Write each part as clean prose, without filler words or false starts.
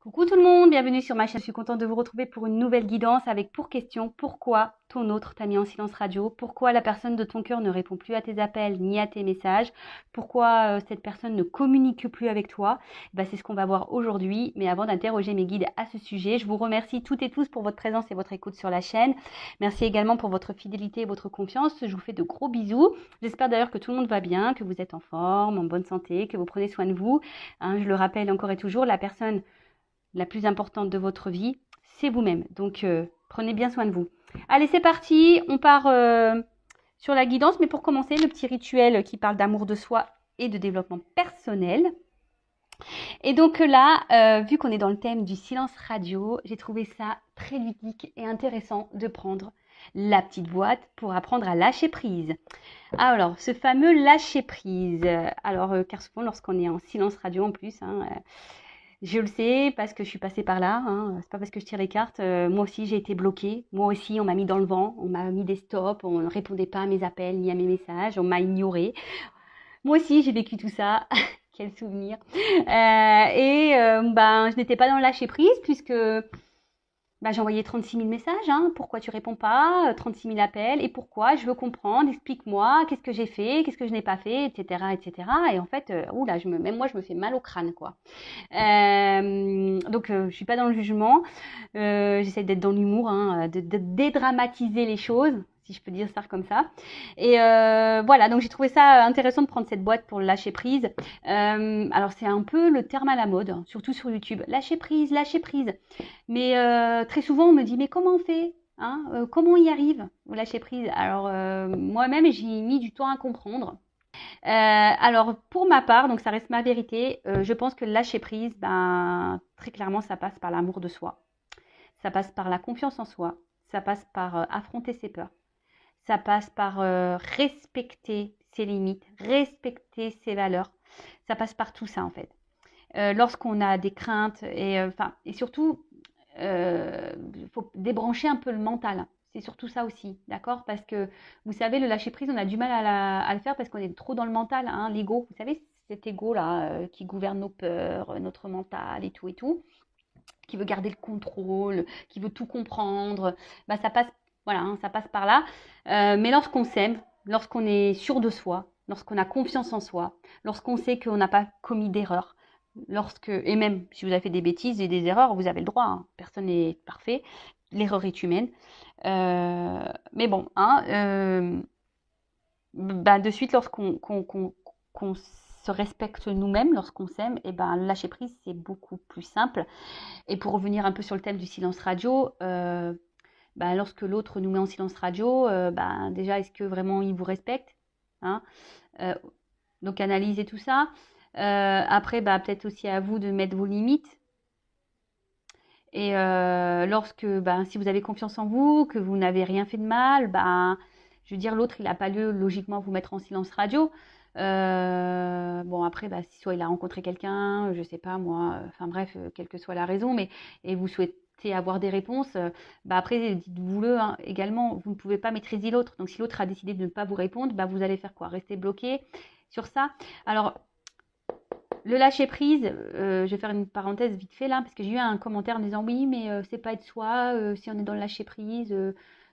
Coucou tout le monde, bienvenue sur ma chaîne. Je suis contente de vous retrouver pour une nouvelle guidance avec pour question pourquoi ton autre t'a mis en silence radio, pourquoi la personne de ton cœur ne répond plus à tes appels ni à tes messages, pourquoi cette personne ne communique plus avec toi. C'est ce qu'on va voir aujourd'hui. Mais avant d'interroger mes guides à ce sujet, je vous remercie toutes et tous pour votre présence et votre écoute sur la chaîne. Merci également pour votre fidélité et votre confiance. Je vous fais de gros bisous. J'espère d'ailleurs que tout le monde va bien, que vous êtes en forme, en bonne santé, que vous prenez soin de vous. Je le rappelle encore et toujours, la personne la plus importante de votre vie, c'est vous-même. Donc, prenez bien soin de vous. Allez, c'est parti. On part sur la guidance. Mais pour commencer, le petit rituel qui parle d'amour de soi et de développement personnel. Et donc là, vu qu'on est dans le thème du silence radio, j'ai trouvé ça très ludique et intéressant de prendre la petite boîte pour apprendre à lâcher prise. Alors, ce fameux lâcher prise. Alors, car souvent, lorsqu'on est en silence radio en plus, je le sais parce que je suis passée par là, c'est pas parce que je tire les cartes. Moi aussi, j'ai été bloquée. Moi aussi, on m'a mis dans le vent, on m'a mis des stops, on ne répondait pas à mes appels ni à mes messages, on m'a ignorée. Moi aussi, j'ai vécu tout ça. Quel souvenir. Je n'étais pas dans le lâcher prise puisque j'ai envoyé 36 000 messages. Pourquoi tu réponds pas? 36 000 appels. Et pourquoi? Je veux comprendre. Explique-moi. Qu'est-ce que j'ai fait? Qu'est-ce que je n'ai pas fait? Etc. etc. Et en fait, même moi, je me fais mal au crâne, quoi. Je suis pas dans le jugement. J'essaie d'être dans l'humour, de dédramatiser les choses, si je peux dire ça comme ça. Et voilà, donc j'ai trouvé ça intéressant de prendre cette boîte pour le lâcher prise. Alors c'est un peu le terme à la mode, surtout sur YouTube. Lâcher prise, lâcher prise. Mais très souvent on me dit mais comment on fait? Comment on y arrive au lâcher prise? Alors moi-même j'ai mis du temps à comprendre. Alors pour ma part, donc ça reste ma vérité, je pense que lâcher prise, très clairement ça passe par l'amour de soi, ça passe par la confiance en soi, ça passe par affronter ses peurs, ça passe par respecter ses limites, respecter ses valeurs, ça passe par tout ça en fait. Lorsqu'on a des craintes et surtout, faut débrancher un peu le mental. C'est surtout ça aussi, d'accord? Parce que, vous savez, le lâcher-prise, on a du mal à le faire parce qu'on est trop dans le mental, l'ego. Vous savez, cet ego-là qui gouverne nos peurs, notre mental et tout, qui veut garder le contrôle, qui veut tout comprendre. Ça passe, voilà, ça passe par là. Mais lorsqu'on s'aime, lorsqu'on est sûr de soi, lorsqu'on a confiance en soi, lorsqu'on sait qu'on n'a pas commis d'erreur, et même si vous avez fait des bêtises et des erreurs, vous avez le droit, personne n'est parfait, l'erreur est humaine. Mais bon, de suite, qu'on se respecte nous-mêmes, lorsqu'on s'aime, lâcher prise, c'est beaucoup plus simple. Et pour revenir un peu sur le thème du silence radio, lorsque l'autre nous met en silence radio, déjà, est-ce que vraiment il vous respecte, donc analysez tout ça. Après, peut-être aussi à vous de mettre vos limites. Et si vous avez confiance en vous, que vous n'avez rien fait de mal, je veux dire, l'autre, il n'a pas lieu logiquement vous mettre en silence radio. Après, soit il a rencontré quelqu'un, je sais pas moi, quelle que soit la raison, et vous souhaitez avoir des réponses, après, dites-vous-le également, vous ne pouvez pas maîtriser l'autre. Donc, si l'autre a décidé de ne pas vous répondre, vous allez faire quoi? Rester bloqué sur ça? Alors, le lâcher prise, je vais faire une parenthèse vite fait là, parce que j'ai eu un commentaire en disant oui, mais c'est pas être soi, si on est dans le lâcher prise.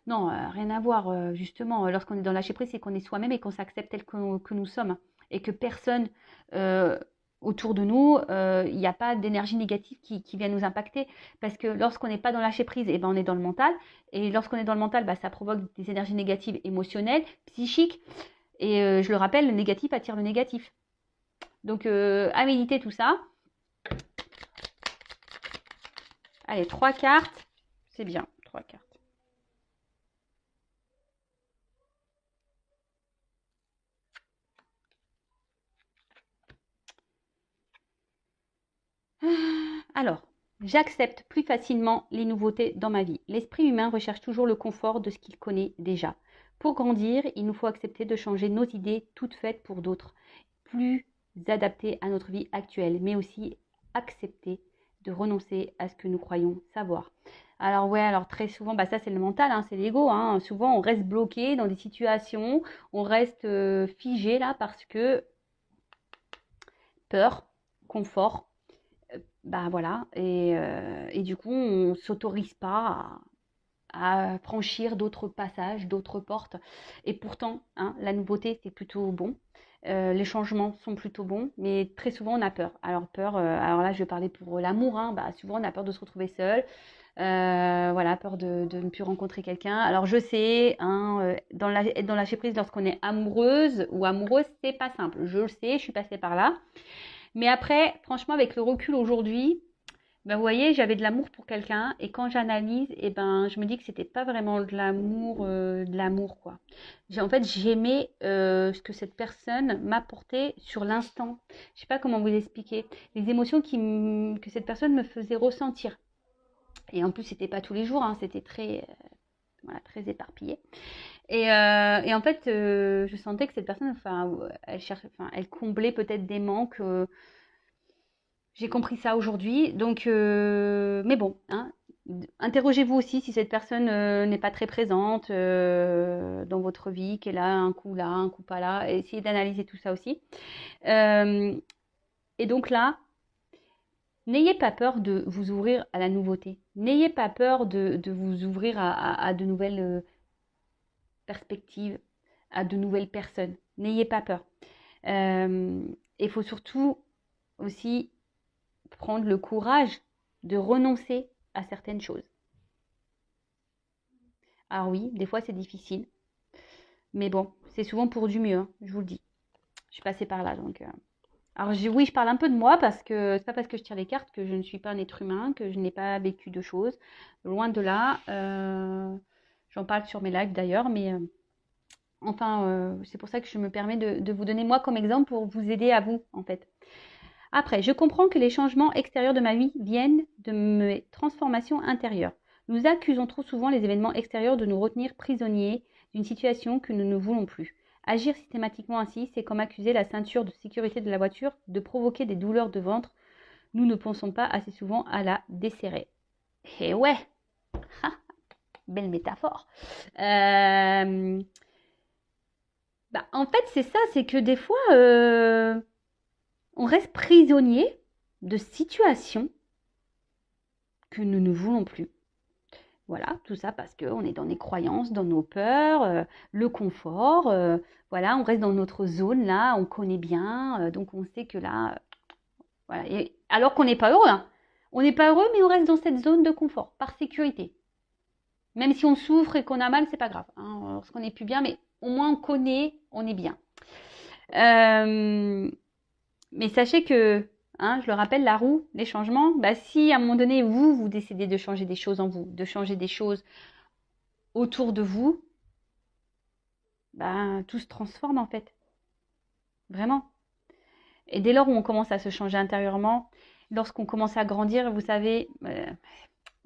Non, rien à voir. Justement, lorsqu'on est dans le lâcher prise, c'est qu'on est soi-même et qu'on s'accepte tel que nous sommes. Et que personne autour de nous, il n'y a pas d'énergie négative qui vient nous impacter. Parce que lorsqu'on n'est pas dans le lâcher prise, on est dans le mental. Et lorsqu'on est dans le mental, ça provoque des énergies négatives émotionnelles, psychiques. Et je le rappelle, le négatif attire le négatif. Donc, à méditer tout ça. Allez, 3 cartes. C'est bien, 3 cartes. Alors, j'accepte plus facilement les nouveautés dans ma vie. L'esprit humain recherche toujours le confort de ce qu'il connaît déjà. Pour grandir, il nous faut accepter de changer nos idées toutes faites pour d'autres, plus adaptées à notre vie actuelle, mais aussi accepter de renoncer à ce que nous croyons savoir. Alors très souvent, ça c'est le mental, c'est l'ego. Souvent on reste bloqué dans des situations, on reste figé là parce que peur, confort, Bah voilà, et du coup, on ne s'autorise pas à franchir d'autres passages, d'autres portes. Et pourtant, hein, la nouveauté, c'est plutôt bon. Les changements sont plutôt bons, mais très souvent, on a peur. Alors, peur, alors là, je vais parler pour l'amour, hein, bah, souvent, on a peur de se retrouver seul. Voilà, peur de ne plus rencontrer quelqu'un. Alors, je sais, hein, être dans lâcher prise lorsqu'on est amoureuse ou amoureuse, c'est pas simple. Je le sais, je suis passée par là. Mais après, franchement, avec le recul aujourd'hui, ben, vous voyez, j'avais de l'amour pour quelqu'un et quand j'analyse, eh ben, je me dis que c'était pas vraiment de l'amour quoi. En fait, j'aimais ce que cette personne m'apportait sur l'instant. Je sais pas comment vous expliquer. Les émotions que cette personne me faisait ressentir. Et en plus, c'était pas tous les jours, hein, c'était voilà, très éparpillé. Et en fait, je sentais que cette personne, enfin, elle comblait peut-être des manques. J'ai compris ça aujourd'hui. Donc, mais bon, hein, interrogez-vous aussi si cette personne n'est pas très présente dans votre vie, qu'elle a un coup là, un coup pas là. Essayez d'analyser tout ça aussi. Euh, et donc là, n'ayez pas peur de vous ouvrir à la nouveauté. N'ayez pas peur de vous ouvrir à de nouvelles perspectives, à de nouvelles personnes. N'ayez pas peur. Il faut surtout aussi prendre le courage de renoncer à certaines choses. Alors oui, des fois c'est difficile, mais bon, c'est souvent pour du mieux, hein, je vous le dis. Je suis passée par là, donc. Alors oui, je parle un peu de moi parce que c'est pas parce que je tire les cartes que je ne suis pas un être humain, que je n'ai pas vécu de choses. Loin de là. J'en parle sur mes lives d'ailleurs, mais enfin, c'est pour ça que je me permets de vous donner moi comme exemple pour vous aider à vous, en fait. Après, je comprends que les changements extérieurs de ma vie viennent de mes transformations intérieures. Nous accusons trop souvent les événements extérieurs de nous retenir prisonniers d'une situation que nous ne voulons plus. Agir systématiquement ainsi, c'est comme accuser la ceinture de sécurité de la voiture de provoquer des douleurs de ventre. Nous ne pensons pas assez souvent à la desserrer. Eh ouais, belle métaphore. En fait, c'est ça, c'est que des fois, on reste prisonnier de situations que nous ne voulons plus. Voilà, tout ça parce qu'on est dans les croyances, dans nos peurs, le confort. Voilà, on reste dans notre zone là, on connaît bien, donc on sait que là, voilà. Et alors qu'on n'est pas heureux, hein. On n'est pas heureux, mais on reste dans cette zone de confort, par sécurité. Même si on souffre et qu'on a mal, c'est pas grave, hein, lorsqu'on n'est plus bien, mais au moins on connaît, on est bien. Mais sachez que, hein, je le rappelle, la roue, les changements, si à un moment donné, vous décidez de changer des choses en vous, de changer des choses autour de vous, tout se transforme en fait. Vraiment. Et dès lors où on commence à se changer intérieurement, lorsqu'on commence à grandir, vous savez,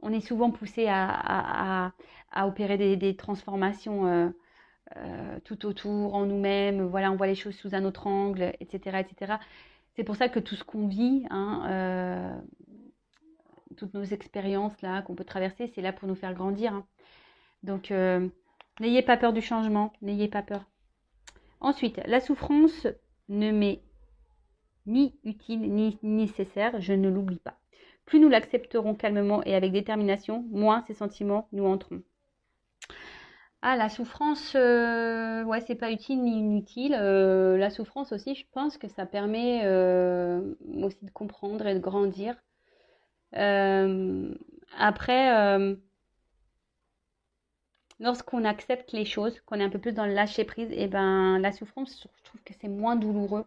on est souvent poussé à opérer des transformations tout autour, en nous-mêmes. Voilà, on voit les choses sous un autre angle, etc., etc. C'est pour ça que tout ce qu'on vit, hein, toutes nos expériences là qu'on peut traverser, c'est là pour nous faire grandir, hein. Donc, n'ayez pas peur du changement, n'ayez pas peur. Ensuite, la souffrance ne m'est ni utile ni nécessaire, je ne l'oublie pas. Plus nous l'accepterons calmement et avec détermination, moins ces sentiments nous entreront. Ah, la souffrance, ouais, c'est pas utile ni inutile. La souffrance aussi, je pense que ça permet aussi de comprendre et de grandir. Après, lorsqu'on accepte les choses, qu'on est un peu plus dans le lâcher prise, et la souffrance, je trouve que c'est moins douloureux,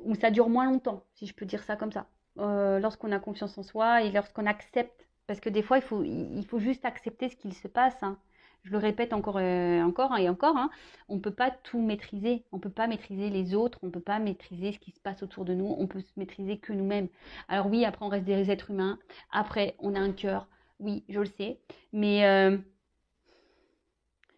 ou ça dure moins longtemps, si je peux dire ça comme ça. Lorsqu'on a confiance en soi et lorsqu'on accepte, parce que des fois, il faut juste accepter ce qu'il se passe, hein. Je le répète encore et encore, hein, on ne peut pas tout maîtriser. On ne peut pas maîtriser les autres, on ne peut pas maîtriser ce qui se passe autour de nous, on peut se maîtriser que nous-mêmes. Alors oui, après on reste des êtres humains, après on a un cœur, oui, je le sais, mais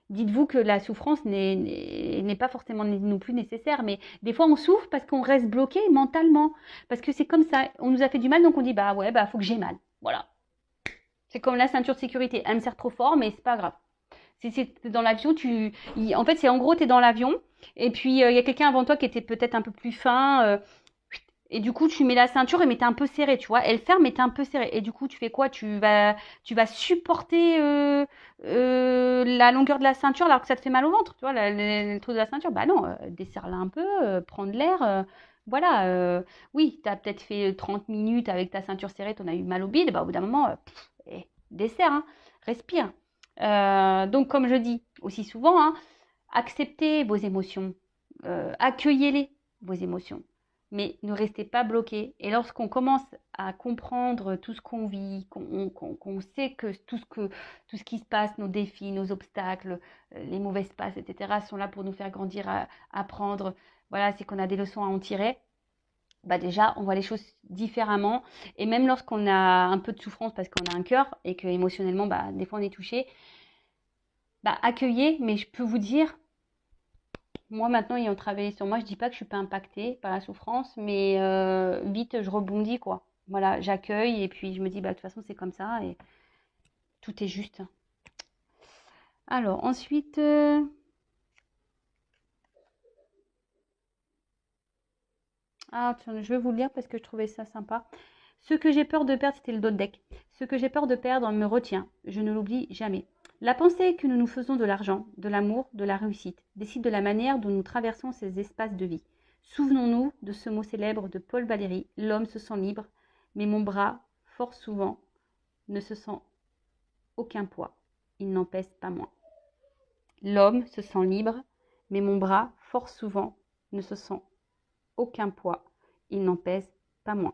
dites-vous que la souffrance n'est pas forcément non plus nécessaire, mais des fois on souffre parce qu'on reste bloqué mentalement, parce que c'est comme ça, on nous a fait du mal, donc on dit bah ouais, faut que j'ai mal, voilà. C'est comme la ceinture de sécurité, elle me sert trop fort, mais c'est pas grave. Si c'est dans l'avion, en fait, c'est en gros, tu es dans l'avion, et puis il y a quelqu'un avant toi qui était peut-être un peu plus fin, Et du coup, tu mets la ceinture, mais t'es un peu serré, tu vois. Elle ferme, mais t'es un peu serré. Et du coup, tu fais quoi? Tu vas supporter la longueur de la ceinture alors que ça te fait mal au ventre, tu vois, le truc de la ceinture. Bah non, desserre-la un peu, prends de l'air. Voilà. Oui, t'as peut-être fait 30 minutes avec ta ceinture serrée, t'en as eu mal au bide. Bah au bout d'un moment, desserre, hein, respire. Donc, comme je dis aussi souvent, hein, acceptez vos émotions, accueillez-les, vos émotions, mais ne restez pas bloqués. Et lorsqu'on commence à comprendre tout ce qu'on vit, qu'on sait que tout ce qui se passe, nos défis, nos obstacles, les mauvaises passes, etc., sont là pour nous faire grandir, apprendre, voilà, c'est qu'on a des leçons à en tirer. Bah déjà, on voit les choses différemment. Et même lorsqu'on a un peu de souffrance parce qu'on a un cœur et que émotionnellement, bah, des fois on est touché, bah, accueillez, mais je peux vous dire, moi maintenant ayant travaillé sur moi, je dis pas que je suis pas impactée par la souffrance, mais vite je rebondis quoi. Voilà, j'accueille et puis je me dis bah de toute façon c'est comme ça et tout est juste. Alors ensuite, tiens, je vais vous le lire parce que je trouvais ça sympa. Ce que j'ai peur de perdre, c'était le dos de deck. Ce que j'ai peur de perdre me retient. Je ne l'oublie jamais. La pensée que nous nous faisons de l'argent, de l'amour, de la réussite décide de la manière dont nous traversons ces espaces de vie. Souvenons-nous de ce mot célèbre de Paul Valéry, l'homme se sent libre, mais mon bras, fort souvent, ne se sent aucun poids. Il n'en pèse pas moins. L'homme se sent libre, mais mon bras, fort souvent, ne se sent aucun poids. Il n'en pèse pas moins.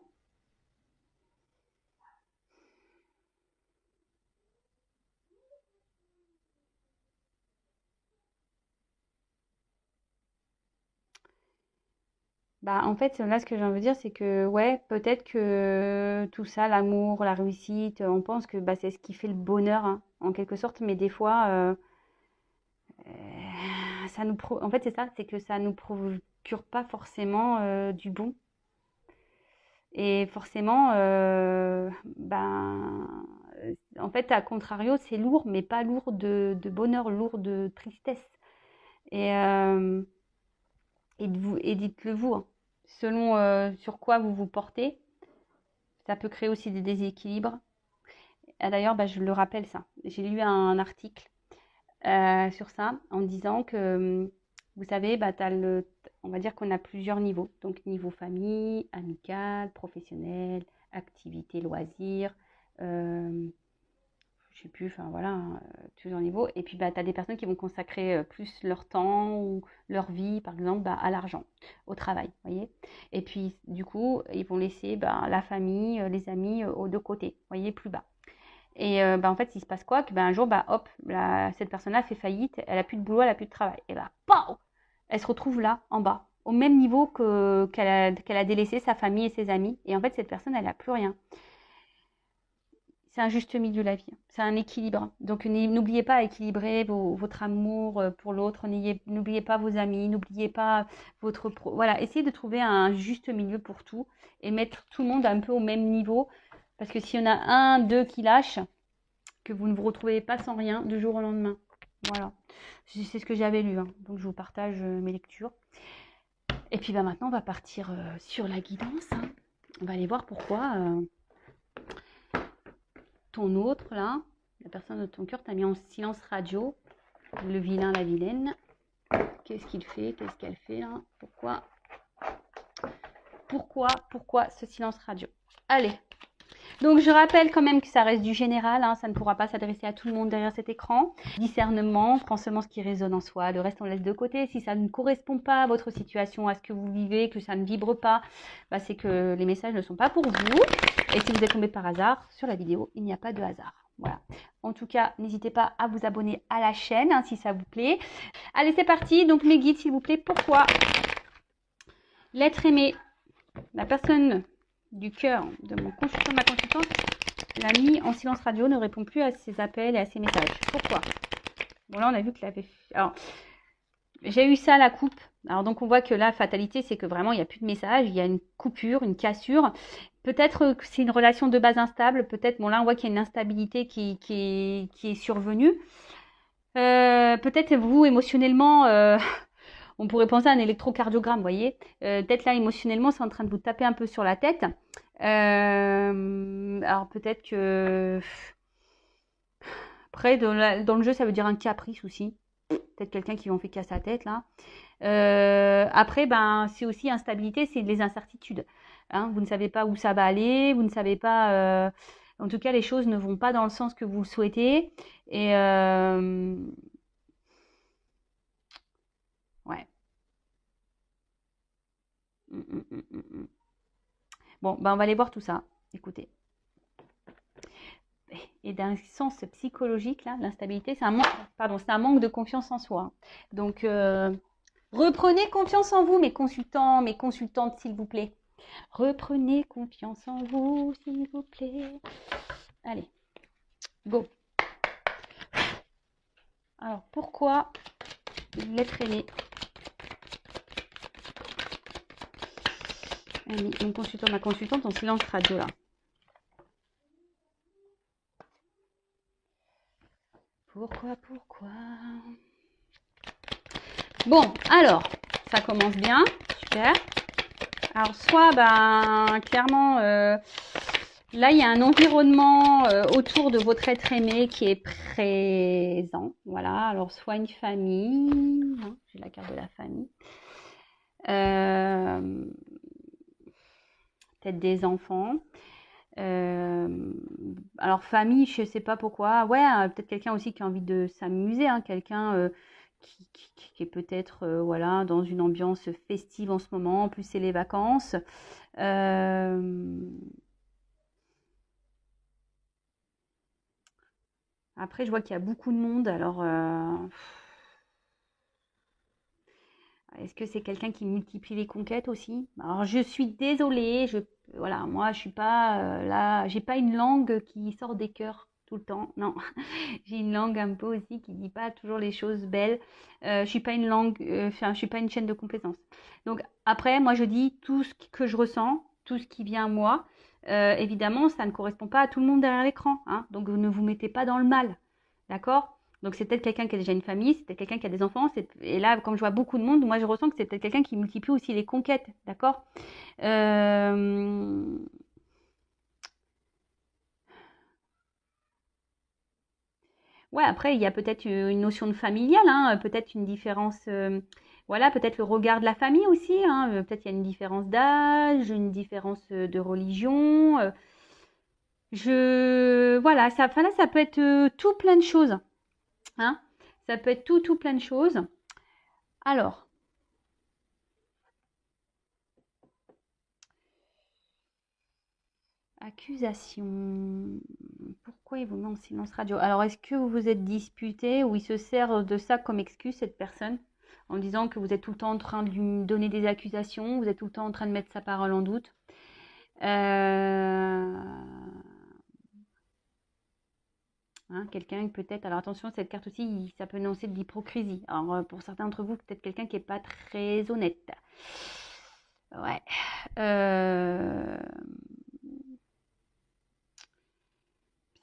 Bah, en fait, là, ce que j'ai envie de dire, c'est que, ouais, peut-être que tout ça, l'amour, la réussite, on pense que bah, c'est ce qui fait le bonheur, hein, en quelque sorte, mais des fois, en fait, c'est ça, c'est que ça nous procure pas forcément du bon. Et forcément, en fait, à contrario, c'est lourd, mais pas lourd de bonheur, lourd de tristesse. Et, euh, et dites-le vous, hein, selon sur quoi vous vous portez, ça peut créer aussi des déséquilibres. Et d'ailleurs, bah, je le rappelle ça. J'ai lu un article sur ça en disant que, vous savez, bah, on va dire qu'on a plusieurs niveaux. Donc, niveau famille, amical, professionnel, activité, loisirs, je sais plus, enfin voilà, plusieurs niveaux. Et puis, bah, tu as des personnes qui vont consacrer plus leur temps ou leur vie, par exemple, bah, à l'argent, au travail, voyez. Et puis, du coup, ils vont laisser bah, la famille, les amis aux deux côtés, voyez, plus bas. Et bah, en fait, il se passe quoi? Que bah, un jour, bah, hop, cette personne-là fait faillite, elle a plus de boulot, elle a plus de travail. Et bah, pow, elle se retrouve là, en bas, au même niveau qu'elle a délaissé sa famille et ses amis. Et en fait, cette personne, elle n'a plus rien. C'est un juste milieu la vie, c'est un équilibre. Donc n'oubliez pas à équilibrer votre amour pour l'autre, n'oubliez pas vos amis, n'oubliez pas voilà, essayez de trouver un juste milieu pour tout et mettre tout le monde un peu au même niveau. Parce que s'il y en a un, deux qui lâchent, que vous ne vous retrouvez pas sans rien du jour au lendemain. Voilà, c'est ce que j'avais lu, hein. Donc je vous partage mes lectures. Et puis bah, maintenant on va partir sur la guidance, hein. On va aller voir pourquoi ton autre là, la personne de ton cœur t'a mis en silence radio, le vilain, la vilaine. Qu'est-ce qu'il fait? Qu'est-ce qu'elle fait là? Pourquoi ce silence radio? Allez. Donc je rappelle quand même que ça reste du général, hein, ça ne pourra pas s'adresser à tout le monde derrière cet écran. Discernement, prends seulement ce qui résonne en soi, le reste on laisse de côté. Si ça ne correspond pas à votre situation, à ce que vous vivez, que ça ne vibre pas, bah, c'est que les messages ne sont pas pour vous. Et si vous êtes tombé par hasard sur la vidéo, il n'y a pas de hasard. Voilà. En tout cas, n'hésitez pas à vous abonner à la chaîne hein, si ça vous plaît. Allez, c'est parti. Donc mes guides, s'il vous plaît, pourquoi l'être aimé, la personne du cœur de mon consultant, ma consultante, l'a mis en silence radio, ne répond plus à ses appels et à ses messages. Pourquoi? Bon, là, on a vu que l'avait fait. Alors, j'ai eu ça à la coupe. Alors, donc, on voit que la fatalité, c'est que vraiment, il n'y a plus de message. Il y a une coupure, une cassure. Peut-être que c'est une relation de base instable. Peut-être, bon, là, on voit qu'il y a une instabilité qui est survenue. Peut-être vous, émotionnellement, On pourrait penser à un électrocardiogramme, vous voyez. Peut-être là, émotionnellement, c'est en train de vous taper un peu sur la tête. Alors peut-être que... Après, dans le jeu, ça veut dire un caprice aussi. Peut-être quelqu'un qui en fait qu'à sa tête, là. Après, ben, c'est aussi instabilité, c'est les incertitudes. Hein, vous ne savez pas où ça va aller, vous ne savez pas... en tout cas, les choses ne vont pas dans le sens que vous le souhaitez. Et... ouais. Bon, ben, on va aller voir tout ça. Écoutez. Et d'un sens psychologique, là, l'instabilité, c'est un manque de confiance en soi. Donc, reprenez confiance en vous, mes consultants, mes consultantes, s'il vous plaît. Reprenez confiance en vous, s'il vous plaît. Allez, go. Alors, pourquoi l'être aimé? Mon consultant, ma consultante en silence radio, là. Pourquoi? Bon, alors, ça commence bien, super. Alors, soit, ben, clairement, là, il y a un environnement autour de votre être aimé qui est présent. Voilà, alors, soit une famille, hein, j'ai la carte de la famille. Peut-être des enfants. Alors famille, je sais pas pourquoi. Ouais, peut-être quelqu'un aussi qui a envie de s'amuser, hein, quelqu'un qui est peut-être voilà dans une ambiance festive en ce moment. En plus, c'est les vacances. Après, je vois qu'il y a beaucoup de monde. Alors, est-ce que c'est quelqu'un qui multiplie les conquêtes aussi? Alors, je suis désolée. Voilà, moi, je suis pas là. J'ai pas une langue qui sort des cœurs tout le temps. Non, j'ai une langue un peu aussi qui dit pas toujours les choses belles. Je suis pas une langue. Enfin, je suis pas une chaîne de complaisance. Donc après, moi, je dis tout ce que je ressens, tout ce qui vient à moi. Évidemment, ça ne correspond pas à tout le monde derrière l'écran, hein. Donc, ne vous mettez pas dans le mal, d'accord? Donc c'est peut-être quelqu'un qui a déjà une famille, c'est peut-être quelqu'un qui a des enfants. Et là, comme je vois beaucoup de monde, moi je ressens que c'est peut-être quelqu'un qui multiplie aussi les conquêtes, d'accord? Ouais, après, il y a peut-être une notion de familial, hein, peut-être une différence, voilà, peut-être le regard de la famille aussi, hein, peut-être il y a une différence d'âge, une différence de religion. Voilà, ça, enfin là, ça peut être tout plein de choses, hein. Ça peut être tout plein de choses. Alors, accusation. Pourquoi il vous met en silence radio? Alors, est-ce que vous vous êtes disputé ou il se sert de ça comme excuse, cette personne, en disant que vous êtes tout le temps en train de lui donner des accusations, vous êtes tout le temps en train de mettre sa parole en doute? Hein, quelqu'un peut-être, alors attention, cette carte aussi, ça peut annoncer de l'hypocrisie. Alors, pour certains d'entre vous, peut-être quelqu'un qui n'est pas très honnête. Ouais.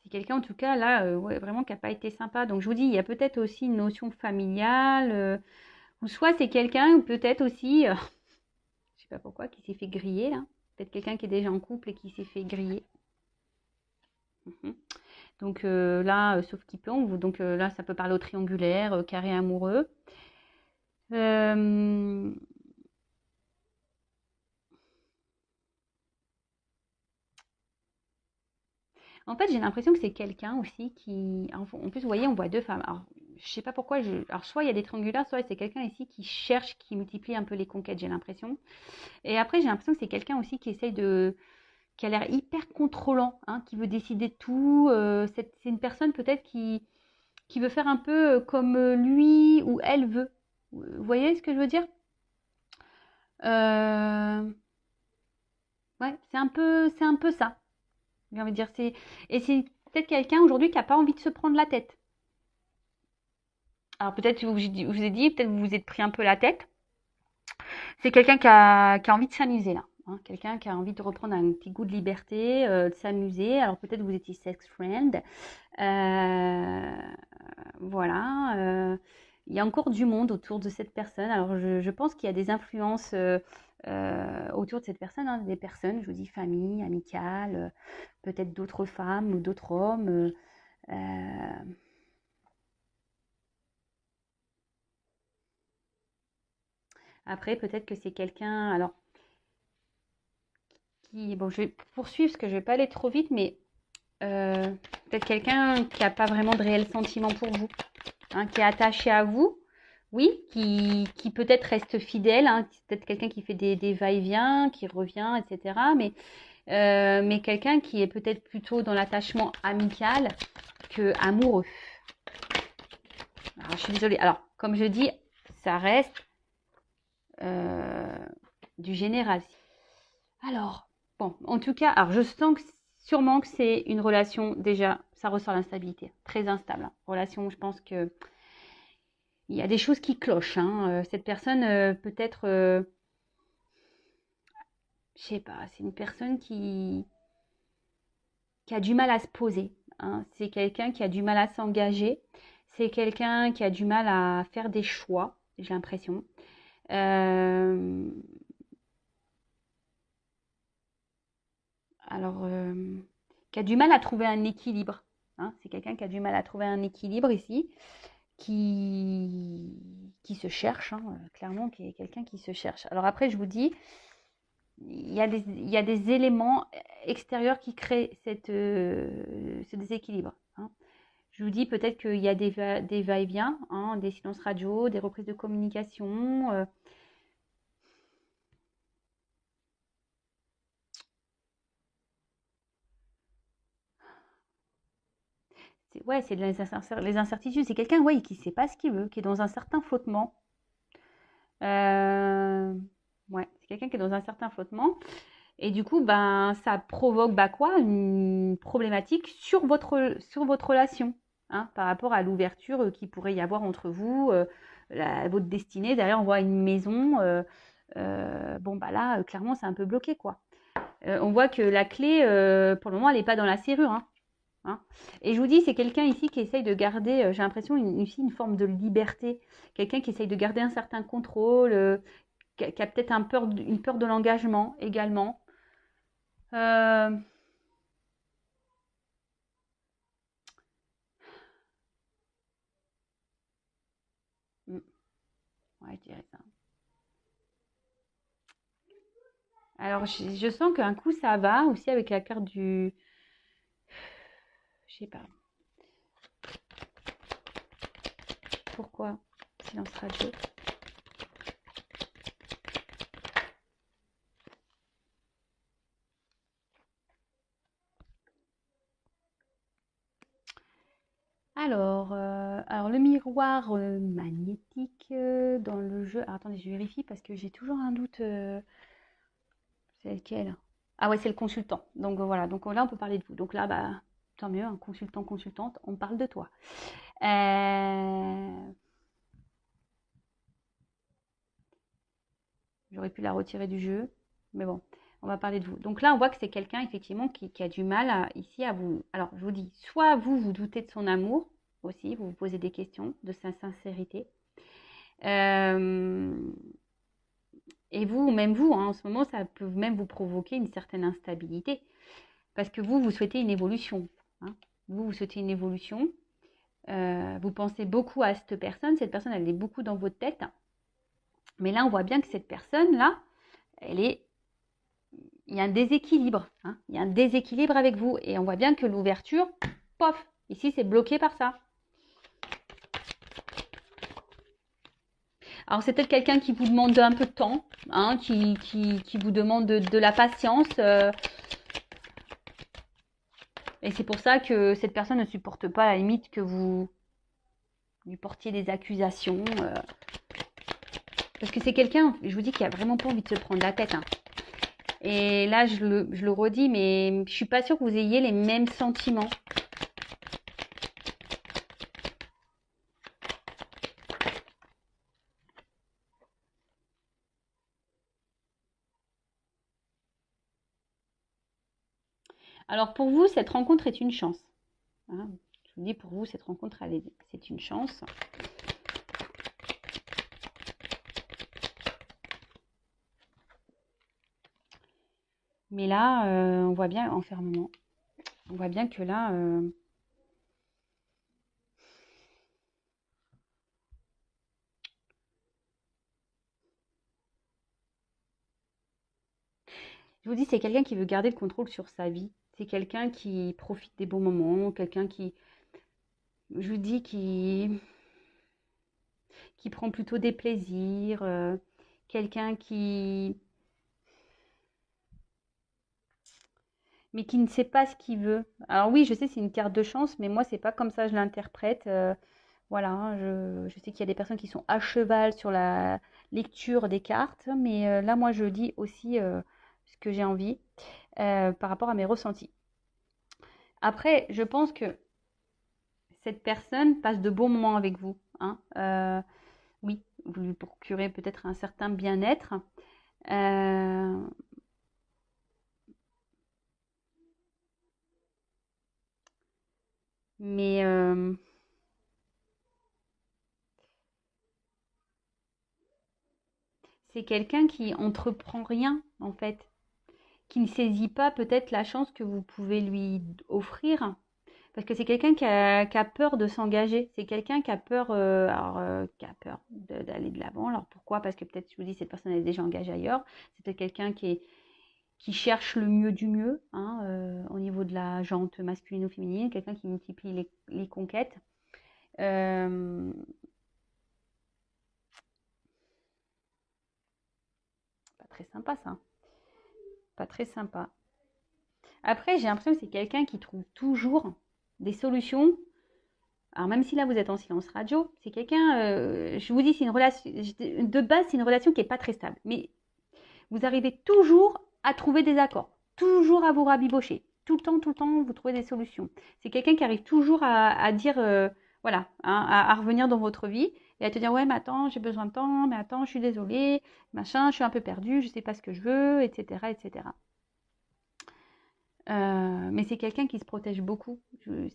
C'est quelqu'un en tout cas là, ouais, vraiment qui n'a pas été sympa. Donc je vous dis, il y a peut-être aussi une notion familiale, ou soit c'est quelqu'un, peut-être aussi, je sais pas pourquoi, qui s'est fait griller là. Peut-être quelqu'un qui est déjà en couple et qui s'est fait griller. Donc là, sauf qui plombe, donc là ça peut parler au triangulaire, carré amoureux. En fait, j'ai l'impression que c'est quelqu'un aussi qui. En plus, vous voyez, on voit deux femmes. Alors, je sais pas pourquoi. Alors, soit il y a des triangulaires, soit c'est quelqu'un ici qui cherche, qui multiplie un peu les conquêtes, j'ai l'impression. Et après, j'ai l'impression que c'est quelqu'un aussi qui essaye de. Qui a l'air hyper contrôlant, hein, qui veut décider de tout. C'est une personne peut-être qui veut faire un peu comme lui ou elle veut. Vous voyez ce que je veux dire? Ouais, c'est un peu ça. J'ai envie de dire, et c'est peut-être quelqu'un aujourd'hui qui n'a pas envie de se prendre la tête. Alors peut-être que je vous ai dit, peut-être que vous vous êtes pris un peu la tête. C'est quelqu'un qui a envie de s'amuser là, hein. Quelqu'un qui a envie de reprendre un petit goût de liberté, de s'amuser. Alors peut-être que vous étiez sex friend. Voilà. il y a encore du monde autour de cette personne. Alors, je pense qu'il y a des influences autour de cette personne, hein, des personnes, je vous dis famille, amicale, peut-être d'autres femmes ou d'autres hommes. Après, peut-être que c'est quelqu'un, alors, bon, je vais poursuivre parce que je vais pas aller trop vite, mais peut-être quelqu'un qui n'a pas vraiment de réel sentiment pour vous, hein, qui est attaché à vous, oui, qui peut-être reste fidèle, hein, peut-être quelqu'un qui fait des va-et-vient, qui revient, etc. Mais quelqu'un qui est peut-être plutôt dans l'attachement amical que amoureux. Alors, je suis désolée. Alors, comme je dis, ça reste du général. Alors, bon, en tout cas, alors je sens que sûrement que c'est une relation, déjà, ça ressort l'instabilité, très instable. Hein. Relation, je pense que il y a des choses qui clochent. Hein. Cette personne, peut-être, je sais pas, c'est une personne qui a du mal à se poser. Hein. C'est quelqu'un qui a du mal à s'engager. C'est quelqu'un qui a du mal à faire des choix, j'ai l'impression. Alors, qui a du mal à trouver un équilibre. Hein. C'est quelqu'un qui a du mal à trouver un équilibre ici, qui se cherche, hein, clairement, qui est quelqu'un qui se cherche. Alors après, je vous dis, il y a des éléments extérieurs qui créent ce déséquilibre. Hein. Je vous dis peut-être qu'il y a des va-et-vient, hein, des silences radio, des reprises de communication. Ouais, c'est les incertitudes. C'est quelqu'un, ouais, qui ne sait pas ce qu'il veut, qui est dans un certain flottement. Ouais, c'est quelqu'un qui est dans un certain flottement. Et du coup, ben, ça provoque bah, quoi? Une problématique sur votre relation, hein, par rapport à l'ouverture qu'il pourrait y avoir entre vous, votre destinée. D'ailleurs, on voit une maison. Bon, bah là, clairement, c'est un peu bloqué, quoi. On voit que la clé, pour le moment, elle n'est pas dans la serrure, hein. Hein. Et je vous dis, c'est quelqu'un ici qui essaye de garder, j'ai l'impression, ici, une forme de liberté. Quelqu'un qui essaye de garder un certain contrôle, qui a peut-être une peur de l'engagement également. Euh, ouais, je dirais ça. Alors, je sens qu'un coup, ça va aussi avec la carte du... Je sais pas. Pourquoi? Silence radio. Alors le miroir magnétique dans le jeu. Alors, attendez, je vérifie parce que j'ai toujours un doute. C'est lequel? Ah ouais, c'est le consultant. Donc voilà, donc là on peut parler de vous. Donc là, bah, tant mieux, un consultant, consultante, on parle de toi. J'aurais pu la retirer du jeu, mais bon, on va parler de vous. Donc là, on voit que c'est quelqu'un effectivement qui a du mal ici à vous. Alors je vous dis, soit vous doutez de son amour aussi, vous vous posez des questions, de sa sincérité. Et vous, même vous, hein, en ce moment, ça peut même vous provoquer une certaine instabilité. Parce que vous souhaitez une évolution. Hein. Vous souhaitez une évolution. Vous pensez beaucoup à cette personne. Cette personne, elle est beaucoup dans votre tête. Mais là, on voit bien que cette personne-là, il y a un déséquilibre. Hein. Il y a un déséquilibre avec vous. Et on voit bien que l'ouverture, pof, ici, c'est bloqué par ça. Alors, c'est peut-être quelqu'un qui vous demande un peu de temps, hein, qui vous demande de la patience. Et c'est pour ça que cette personne ne supporte pas à la limite que vous lui portiez des accusations. Parce que c'est quelqu'un, je vous dis, qui a vraiment pas envie de se prendre la tête. Hein. Et là, je le redis, mais je suis pas sûre que vous ayez les mêmes sentiments. Alors pour vous, cette rencontre est une chance. Hein. Je vous dis, pour vous, cette rencontre, c'est une chance. Mais là, on voit bien, enfermement, on voit bien que là, je vous dis, c'est quelqu'un qui veut garder le contrôle sur sa vie. C'est quelqu'un qui profite des bons moments, quelqu'un qui, je vous dis, qui prend plutôt des plaisirs, quelqu'un qui, mais qui ne sait pas ce qu'il veut. Alors oui, je sais, c'est une carte de chance, mais moi, c'est pas comme ça que je l'interprète. Voilà, hein, je sais qu'il y a des personnes qui sont à cheval sur la lecture des cartes, mais là, moi, je dis aussi ce que j'ai envie par rapport à mes ressentis. Après, je pense que cette personne passe de bons moments avec vous, hein. Oui, vous lui procurez peut-être un certain bien-être. Euh, mais c'est quelqu'un qui entreprend rien, en fait, qui ne saisit pas peut-être la chance que vous pouvez lui offrir. Parce que c'est quelqu'un qui a peur de s'engager. C'est quelqu'un qui a peur, qui a peur d'aller de l'avant. Alors pourquoi? Parce que peut-être, je vous dis, cette personne est déjà engagée ailleurs. C'est peut-être quelqu'un qui cherche le mieux du mieux, hein, au niveau de la jante masculine ou féminine. Quelqu'un qui multiplie les conquêtes. Euh, Pas très sympa ça. Pas très sympa. Après, j'ai l'impression que c'est quelqu'un qui trouve toujours des solutions. Alors même si là vous êtes en silence radio, c'est quelqu'un, je vous dis, c'est une relation, de base c'est une relation qui n'est pas très stable. Mais vous arrivez toujours à trouver des accords, toujours à vous rabibocher. Tout le temps, vous trouvez des solutions. C'est quelqu'un qui arrive toujours à dire, voilà, hein, à revenir dans votre vie et à te dire, ouais, mais attends, j'ai besoin de temps, mais attends, je suis désolée, machin, je suis un peu perdue, je ne sais pas ce que je veux, etc., etc. Mais c'est quelqu'un qui se protège beaucoup.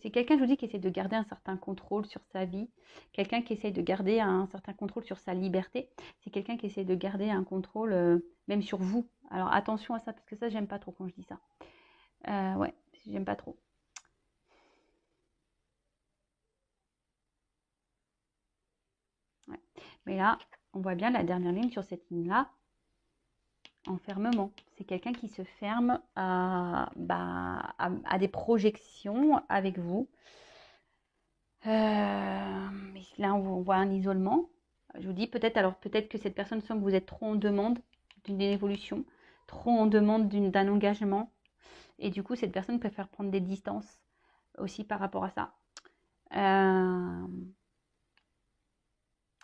C'est quelqu'un, je vous dis, qui essaie de garder un certain contrôle sur sa vie. Quelqu'un qui essaie de garder un certain contrôle sur sa liberté. C'est quelqu'un qui essaie de garder un contrôle même sur vous. Alors attention à ça, parce que ça, j'aime pas trop quand je dis ça. Ouais, j'aime pas trop. Ouais. Mais là, on voit bien la dernière ligne sur cette ligne-là. Enfermement. C'est quelqu'un qui se ferme à des projections avec vous. Mais là, on voit un isolement. Je vous dis peut-être que cette personne sent que vous êtes trop en demande d'une évolution, trop en demande d'un engagement. Et du coup, cette personne préfère prendre des distances aussi par rapport à ça.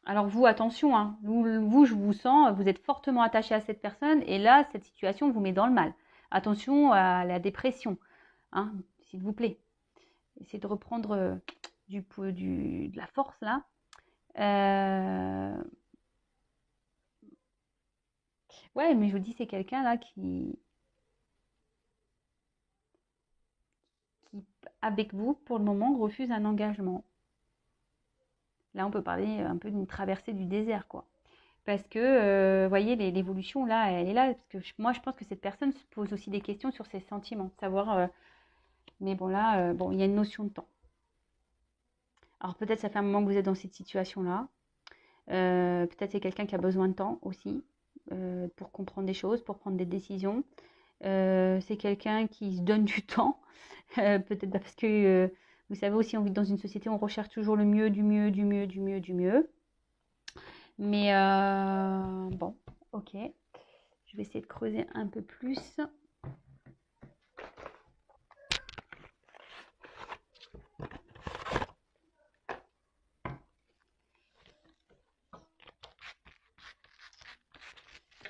Alors vous, attention, hein, vous, je vous sens, vous êtes fortement attaché à cette personne et là, cette situation vous met dans le mal. Attention à la dépression, hein, s'il vous plaît. Essayez de reprendre de la force là. Ouais, mais je vous dis, c'est quelqu'un là qui, avec vous, pour le moment, refuse un engagement. Là, on peut parler un peu d'une traversée du désert, quoi. Parce que, vous voyez, l'évolution, là, elle est là. Parce que moi, je pense que cette personne se pose aussi des questions sur ses sentiments. Savoir, mais bon, là, bon, il y a une notion de temps. Alors, peut-être ça fait un moment que vous êtes dans cette situation-là. Peut-être c'est quelqu'un qui a besoin de temps aussi pour comprendre des choses, pour prendre des décisions. C'est quelqu'un qui se donne du temps. Peut-être parce que, vous savez aussi, on vit dans une société où on recherche toujours le mieux, du mieux, du mieux, du mieux, du mieux. Mais bon, ok. Je vais essayer de creuser un peu plus.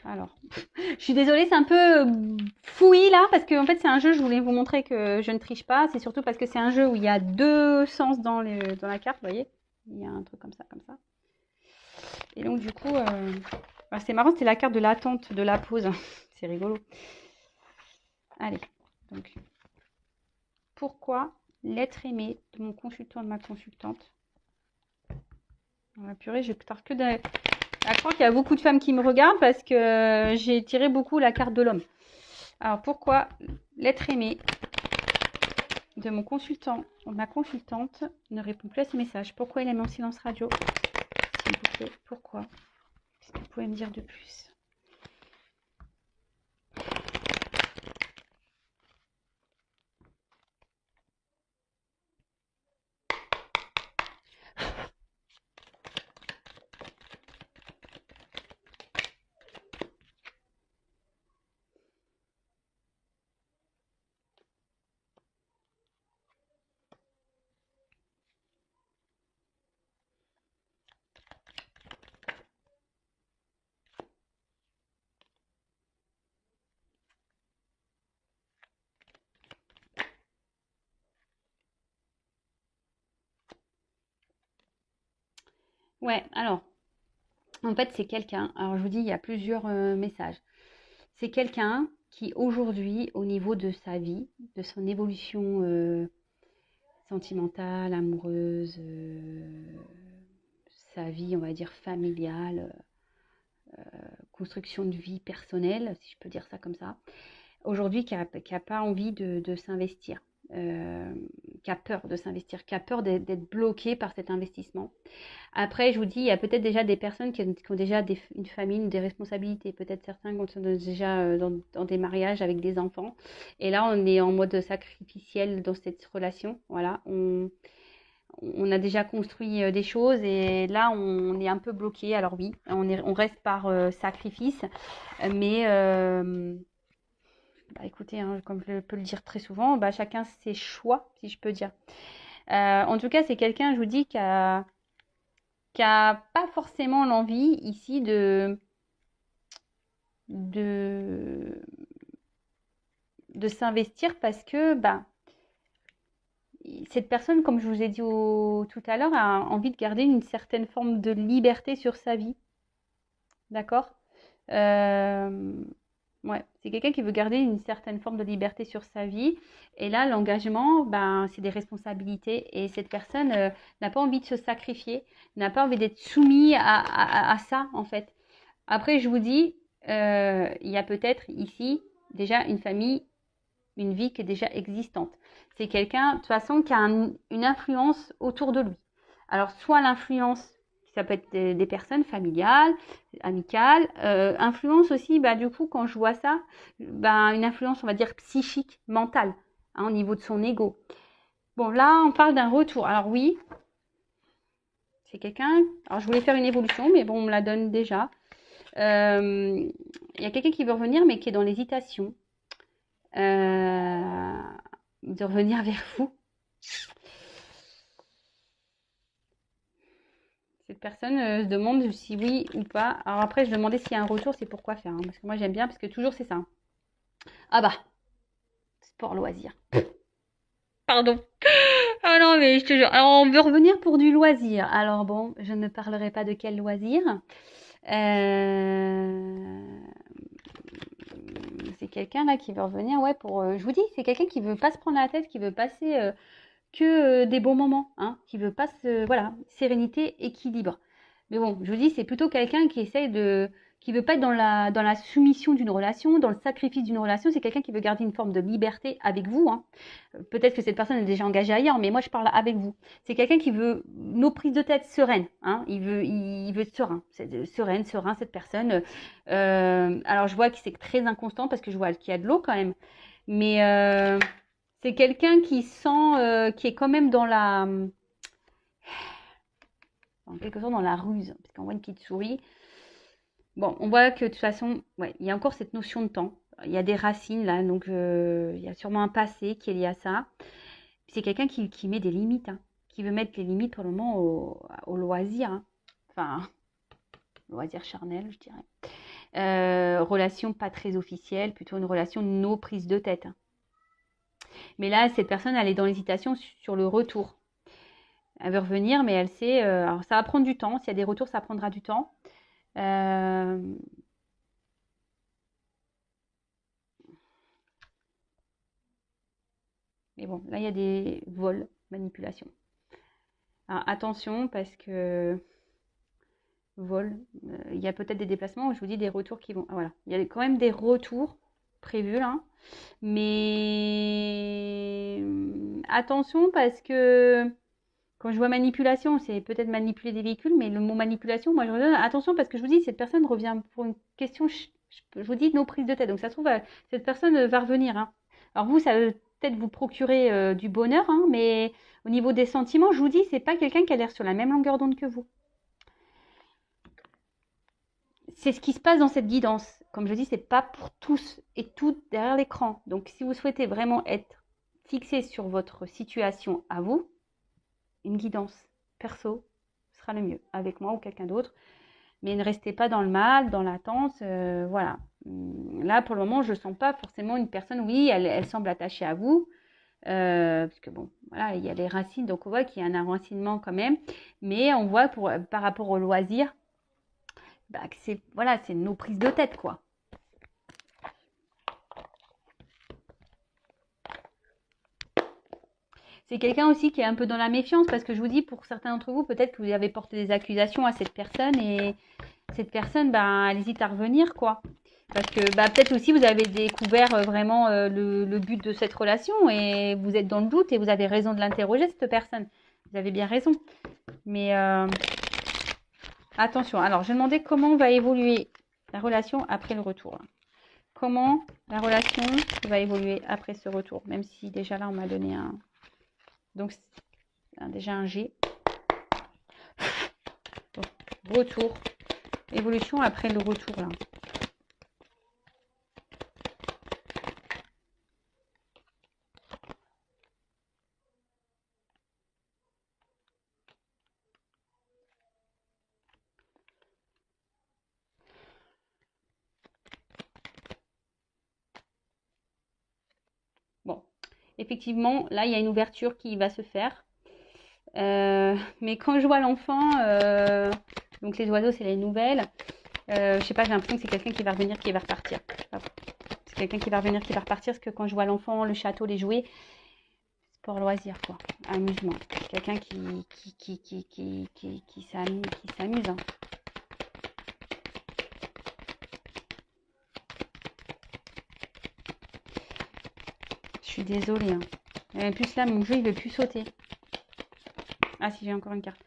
Alors, je suis désolée, c'est un peu fouillis là, parce que en fait c'est un jeu, je voulais vous montrer que je ne triche pas. C'est surtout parce que c'est un jeu où il y a deux sens dans la carte, vous voyez. Il y a un truc comme ça, comme ça. Et donc du coup, c'est marrant, c'est la carte de l'attente, de la pause. C'est rigolo. Allez, donc, pourquoi l'être aimé de mon consultant, de ma consultante? Purée, je pars que de... Je crois qu'il y a beaucoup de femmes qui me regardent parce que j'ai tiré beaucoup la carte de l'homme. Alors, pourquoi l'être aimé de mon consultant ou ma consultante ne répond plus à ses messages? Pourquoi il est mis en silence radio? S'il vous plaît, pourquoi? Qu'est-ce que vous pouvez me dire de plus? Ouais, alors, en fait, c'est quelqu'un. Alors, je vous dis, il y a plusieurs messages. C'est quelqu'un qui, aujourd'hui, au niveau de sa vie, de son évolution sentimentale, amoureuse, sa vie, on va dire, familiale, construction de vie personnelle, si je peux dire ça comme ça, aujourd'hui, qui a pas envie de s'investir, qui a peur de s'investir, qui a peur d'être bloqué par cet investissement. Après, je vous dis, il y a peut-être déjà des personnes qui ont déjà une famille ou des responsabilités. Peut-être certains qui sont déjà dans des mariages avec des enfants. Et là, on est en mode sacrificiel dans cette relation. Voilà, on a déjà construit des choses et là, on est un peu bloqué. Alors oui, on reste par sacrifice. Mais bah, écoutez, hein, comme je peux le dire très souvent, bah, chacun ses choix, si je peux dire. En tout cas, c'est quelqu'un, je vous dis, qui a pas forcément l'envie ici de, de s'investir parce que bah, cette personne, comme je vous ai dit tout à l'heure, a envie de garder une certaine forme de liberté sur sa vie. D'accord? Euh, ouais, c'est quelqu'un qui veut garder une certaine forme de liberté sur sa vie. Et là, l'engagement, ben, c'est des responsabilités. Et cette personne n'a pas envie de se sacrifier, n'a pas envie d'être soumise à ça, en fait. Après, je vous dis, il y a peut-être ici déjà une famille, une vie qui est déjà existante. C'est quelqu'un, de toute façon, qui a une influence autour de lui. Alors, soit l'influence, ça peut être des personnes familiales, amicales, influence aussi, bah, du coup, quand je vois ça, bah, une influence, on va dire, psychique, mentale, hein, au niveau de son ego. Bon, là, on parle d'un retour. Alors oui, c'est quelqu'un, alors je voulais faire une évolution, mais bon, on me la donne déjà. Il y a quelqu'un qui veut revenir, mais qui est dans l'hésitation de revenir vers vous. Cette personne se demande si oui ou pas. Alors après, je demandais s'il y a un retour, c'est pourquoi faire. Hein, parce que moi, j'aime bien, parce que toujours, c'est ça. Ah bah, sport loisir. Pardon. Ah non, mais je te jure. Alors, on veut revenir pour du loisir. Alors bon, je ne parlerai pas de quel loisir. C'est quelqu'un là qui veut revenir, ouais, pour. Je vous dis, c'est quelqu'un qui veut pas se prendre la tête, qui veut passer que des bons moments, hein, qui veut pas voilà, sérénité, équilibre. Mais bon, je vous dis, c'est plutôt quelqu'un qui essaye qui veut pas être dans la soumission d'une relation, dans le sacrifice d'une relation. C'est quelqu'un qui veut garder une forme de liberté avec vous, hein. Peut-être que cette personne est déjà engagée ailleurs, mais moi je parle avec vous. C'est quelqu'un qui veut nos prises de tête sereines, hein. Il veut être serein, serein cette personne. Alors je vois que c'est très inconstant parce que je vois qu'il y a de l'eau quand même, mais c'est quelqu'un qui sent, qui est quand même en quelque sorte dans la ruse, parce qu'on voit une petite souris. Bon, on voit que de toute façon, ouais, il y a encore cette notion de temps. Il y a des racines là, donc il y a sûrement un passé qui est lié à ça. C'est quelqu'un qui met des limites, hein, qui veut mettre les limites pour le moment au loisir, hein. Enfin, loisir charnel, je dirais. Relation pas très officielle, plutôt une relation no prise de tête, hein. Mais là, cette personne, elle est dans l'hésitation sur le retour. Elle veut revenir, mais elle sait. Alors, ça va prendre du temps. S'il y a des retours, ça prendra du temps. Euh, mais bon, là, il y a des vols, manipulations. Alors, attention, parce que vol, il y a peut-être des déplacements où je vous dis des retours qui vont. Ah, voilà, il y a quand même des retours prévu là. Mais attention parce que quand je vois manipulation, c'est peut-être manipuler des véhicules, mais le mot manipulation, moi je redonne attention parce que je vous dis, cette personne revient pour une question, je vous dis, nos prises de tête. Donc ça se trouve, cette personne va revenir. Hein. Alors vous, ça va peut-être vous procurer du bonheur, hein, mais au niveau des sentiments, je vous dis, c'est pas quelqu'un qui a l'air sur la même longueur d'onde que vous. C'est ce qui se passe dans cette guidance. Comme je dis, c'est pas pour tous et toutes derrière l'écran. Donc si vous souhaitez vraiment être fixé sur votre situation à vous, une guidance perso sera le mieux, avec moi ou quelqu'un d'autre. Mais ne restez pas dans le mal, dans l'attente, voilà. Là, pour le moment, je ne sens pas forcément une personne, oui, elle semble attachée à vous, parce que bon, voilà, il y a les racines, donc on voit qu'il y a un enracinement quand même, mais on voit par rapport au loisir, bah, que c'est voilà, c'est nos prises de tête, quoi. C'est quelqu'un aussi qui est un peu dans la méfiance, parce que je vous dis, pour certains d'entre vous, peut-être que vous avez porté des accusations à cette personne, et cette personne, bah, elle hésite à revenir, quoi. Parce que bah, peut-être aussi vous avez découvert vraiment le but de cette relation et vous êtes dans le doute et vous avez raison de l'interroger, cette personne. Vous avez bien raison. Mais attention, alors je vais demander comment va évoluer la relation après le retour. Comment la relation va évoluer après ce retour, même si déjà là on m'a donné un... Donc déjà un G. Donc, retour. Évolution après le retour là. Bon, effectivement, là, il y a une ouverture qui va se faire. Mais quand je vois l'enfant, donc les oiseaux, c'est les nouvelles. Je sais pas, j'ai l'impression que c'est quelqu'un qui va revenir, qui va repartir. C'est quelqu'un qui va revenir, qui va repartir, parce que quand je vois l'enfant, le château, les jouets, sport loisir, quoi. Amusement. Quelqu'un qui s'amuse. Hein. Je suis désolée. Hein. Et en plus là, mon jeu, il veut plus sauter. Ah si, j'ai encore une carte.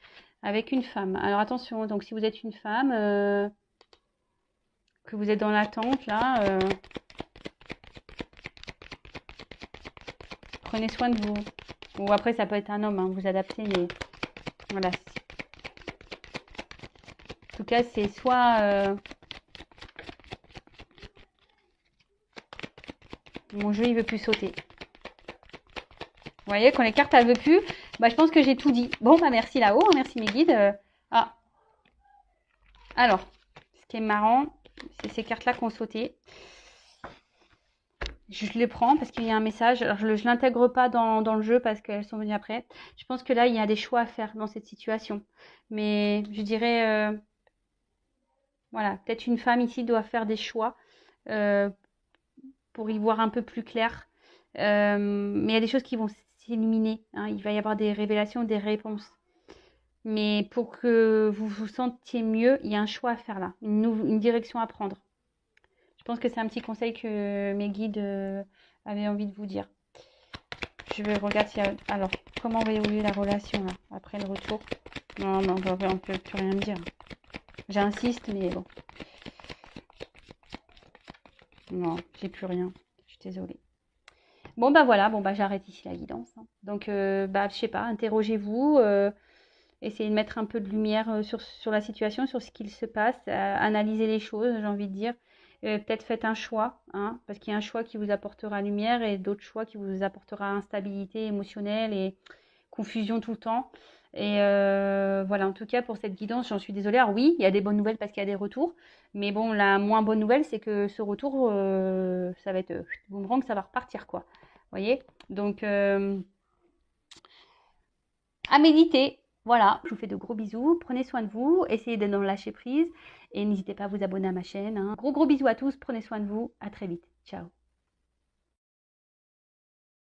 Avec une femme. Alors attention, donc si vous êtes une femme, que vous êtes dans l'attente, là, prenez soin de vous. Ou après, ça peut être un homme, hein, vous adaptez, mais voilà. En tout cas, c'est soit... mon jeu, il veut plus sauter. Vous voyez, quand les cartes, elles veulent plus, bah, je pense que j'ai tout dit. Bon, bah merci là-haut, merci mes guides. Ah. Alors, ce qui est marrant, c'est ces cartes-là qui ont sauté. Je les prends parce qu'il y a un message. Alors, je ne l'intègre pas dans le jeu parce qu'elles sont venues après. Je pense que là, il y a des choix à faire dans cette situation. Mais je dirais, voilà, peut-être une femme ici doit faire des choix pour y voir un peu plus clair. Mais il y a des choses qui vont s'éliminer. Hein. Il va y avoir des révélations, des réponses. Mais pour que vous vous sentiez mieux, il y a un choix à faire là, une direction à prendre. Je pense que c'est un petit conseil que mes guides avaient envie de vous dire. Je vais regarder si... Alors, comment va évoluer la relation là, après le retour? Non, on ne peut plus rien me dire. J'insiste, mais bon. Non, j'ai plus rien. Je suis désolée. Bon, bah voilà, bon, bah j'arrête ici la guidance. Hein. Donc, bah, je sais pas, interrogez-vous. Essayez de mettre un peu de lumière sur la situation, sur ce qu'il se passe. Analysez les choses, j'ai envie de dire. Peut-être faites un choix, hein, parce qu'il y a un choix qui vous apportera lumière et d'autres choix qui vous apportera instabilité émotionnelle et confusion tout le temps. Et voilà, en tout cas, pour cette guidance, j'en suis désolée. Alors oui, il y a des bonnes nouvelles parce qu'il y a des retours. Mais bon, la moins bonne nouvelle, c'est que ce retour, ça va être boomerang, ça va repartir, quoi. Vous voyez? Donc, à méditer. Voilà, je vous fais de gros bisous. Prenez soin de vous. Essayez d'être dans le lâcher prise. Et n'hésitez pas à vous abonner à ma chaîne. Hein. Gros bisous à tous. Prenez soin de vous. À très vite. Ciao.